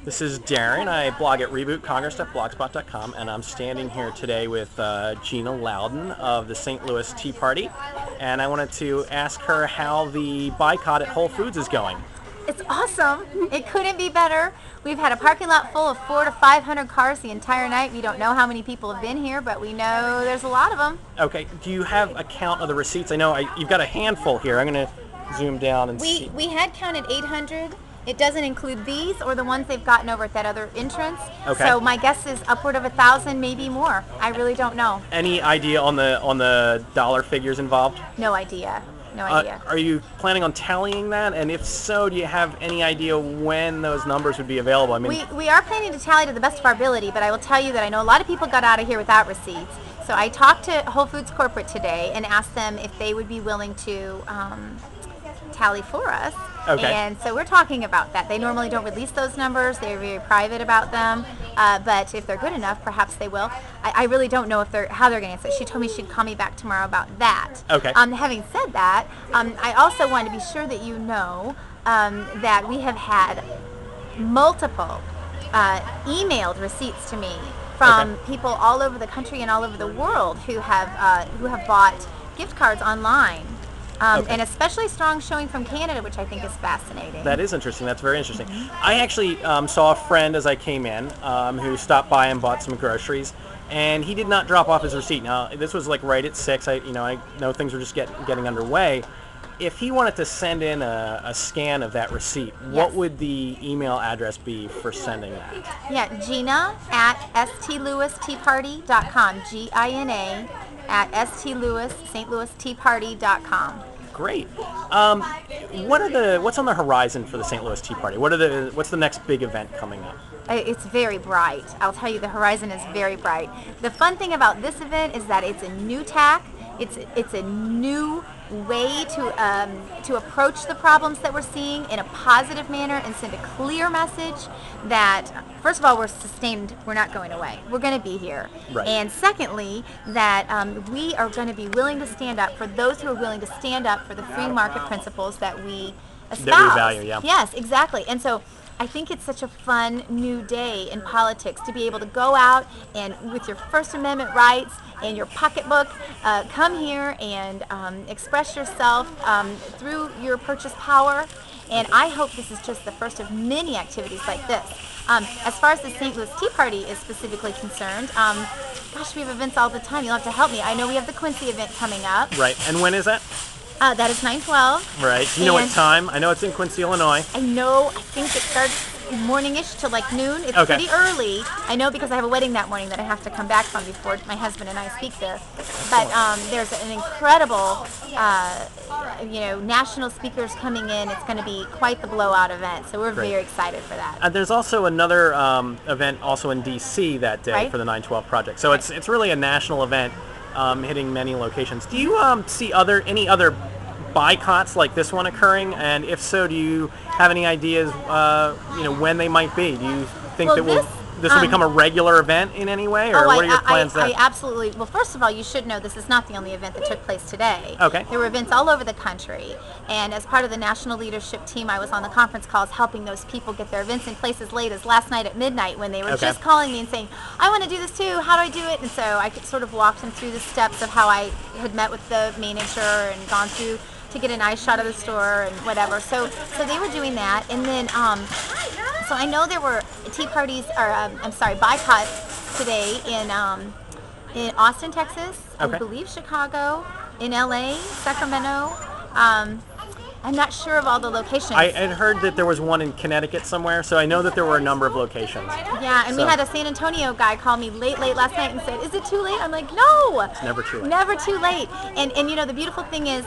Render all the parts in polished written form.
This is Darren. I blog at rebootcongress.blogspot.com, and I'm standing here today with Gina Loudon of the St. Louis Tea Party, and I wanted to ask her how the boycott at Whole Foods is going. It's awesome. It couldn't be better. We've had a parking lot full of 400 to 500 cars the entire night. We don't know how many people have been here, but we know there's a lot of them. Okay, do you have a count of the receipts? I know you've got a handful here. I'm going to zoom down and see. We had counted 800. It doesn't include these or the ones they've gotten over at that other entrance. Okay. So my guess is upward of 1,000, maybe more. I really don't know. Any idea on the dollar figures involved? No idea. No idea. Are you planning on tallying that? And if so, do you have any idea when those numbers would be available? I mean, we are planning to tally to the best of our ability, but I will tell you that I know a lot of people got out of here without receipts. So I talked to Whole Foods corporate today and asked them if they would be willing to tally for us. Okay. And so we're talking about that. They normally don't release those numbers. They're very private about them. But if they're good enough, perhaps they will. I really don't know how they're going to answer. She told me she'd call me back tomorrow about that. Okay. Having said that, I also wanted to be sure that you know that we have had multiple emailed receipts to me from people all over the country and all over the world who have bought gift cards online. And especially strong showing from Canada, which I think is fascinating. That is interesting. That's very interesting. I actually saw a friend as I came in who stopped by and bought some groceries, and he did not drop off his receipt. Now, this was like right at 6. I know things were just getting underway. If he wanted to send in a scan of that receipt, what would the email address be for sending that? Yeah, Gina at stlouisteaparty.com. Gina at stlouisteaparty.com. Great. What's on the horizon for the St. Louis Tea Party? What's the next big event coming up? It's very bright. I'll tell you, the horizon is very bright. The fun thing about this event is that it's a new tack. It's a new way to approach the problems that we're seeing in a positive manner and send a clear message that, first of all, we're sustained, we're not going away, we're going to be here. Right. And secondly, that we are going to be willing to stand up for those who are willing to stand up for the free market principles that we espouse. That we value, yeah. Yes, exactly. And so I think it's such a fun new day in politics to be able to go out and with your First Amendment rights and your pocketbook, come here and express yourself through your purchase power. And I hope this is just the first of many activities like this. As far as the St. Louis Tea Party is specifically concerned, gosh, we have events all the time. You'll have to help me. I know we have the Quincy event coming up. Right. And when is that? That is 9/12. Right. Do you know what time? I know it's in Quincy, Illinois. I know. I think it starts morning-ish till like noon. It's pretty early. I know because I have a wedding that morning that I have to come back from before my husband and I speak there. But there's an incredible, national speakers coming in. It's going to be quite the blowout event. So we're very excited for that. There's also another event also in D.C. that day for the 9/12 project. So it's really a national event hitting many locations. Do you see any other boycotts like this one occurring? And if so, do you have any ideas when they might be? Do you think this will become a regular event in any way, or what are your plans there? I absolutely. Well, first of all, you should know this is not the only event that took place today. Okay. There were events all over the country, and as part of the national leadership team, I was on the conference calls helping those people get their events in place as late as last night at midnight when they were just calling me and saying, I want to do this too, how do I do it? And so I could sort of walk them through the steps of how I had met with the manager and gone through to get a nice shot of the store and whatever. So they were doing that, and then so I know there were tea parties, or boycotts today in Austin, Texas, I believe Chicago, in LA, Sacramento. I'm not sure of all the locations. I had heard that there was one in Connecticut somewhere, so I know that there were a number of locations. Yeah, and we had a San Antonio guy call me late last night and said, is it too late? I'm like, no! It's never too late. Never too late. And the beautiful thing is,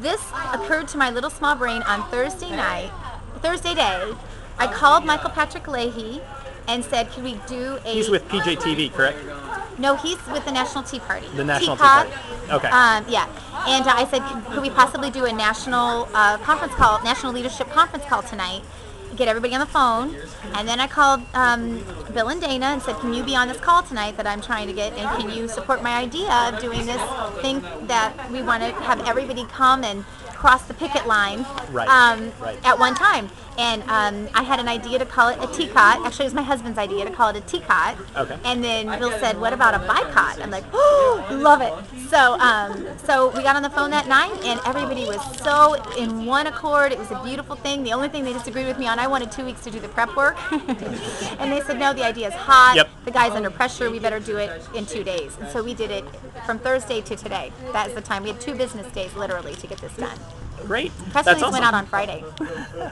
this occurred to my little small brain on Thursday day. I called Michael Patrick Leahy and said, could we do a... He's with PJTV, correct? No, he's with the National Tea Party. The National Tea Party. Okay. Yeah. And I said, could we possibly do a national conference call, national leadership conference call tonight? Get everybody on the phone. And then I called Bill and Dana and said, can you be on this call tonight that I'm trying to get, and can you support my idea of doing this thing that we want to have everybody come and across the picket line Right. at one time. And I had an idea to call it a teacot. Actually, it was my husband's idea to call it a teacot. Okay. And then Bill said, "What about a BUYcott?" I'm like, "Oh, love it!" So we got on the phone that night, and everybody was so in one accord. It was a beautiful thing. The only thing they disagreed with me on, I wanted 2 weeks to do the prep work, and they said, "No, the idea is hot. Yep. The guy's under pressure. We better do it in 2 days." And so we did it from Thursday to today. That is the time. We had 2 business days literally to get this done. Great. Press That's release awesome. went out on Friday.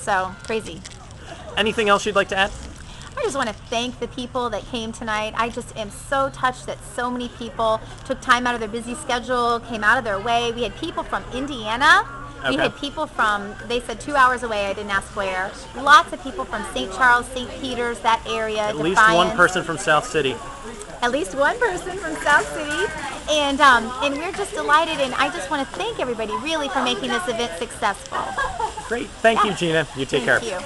So crazy. Anything else you'd like to add? I just want to thank the people that came tonight. I just am so touched that so many people took time out of their busy schedule, came out of their way. We had people from Indiana. We Okay. had people from, they said 2 hours away, I didn't ask where. Lots of people from St. Charles, St. Peters, that area. At least one person from South City. At least one person from South City. And we're just delighted, and I just want to thank everybody really for making this event successful. Great. Thank you, Gina. You take care. Thank you.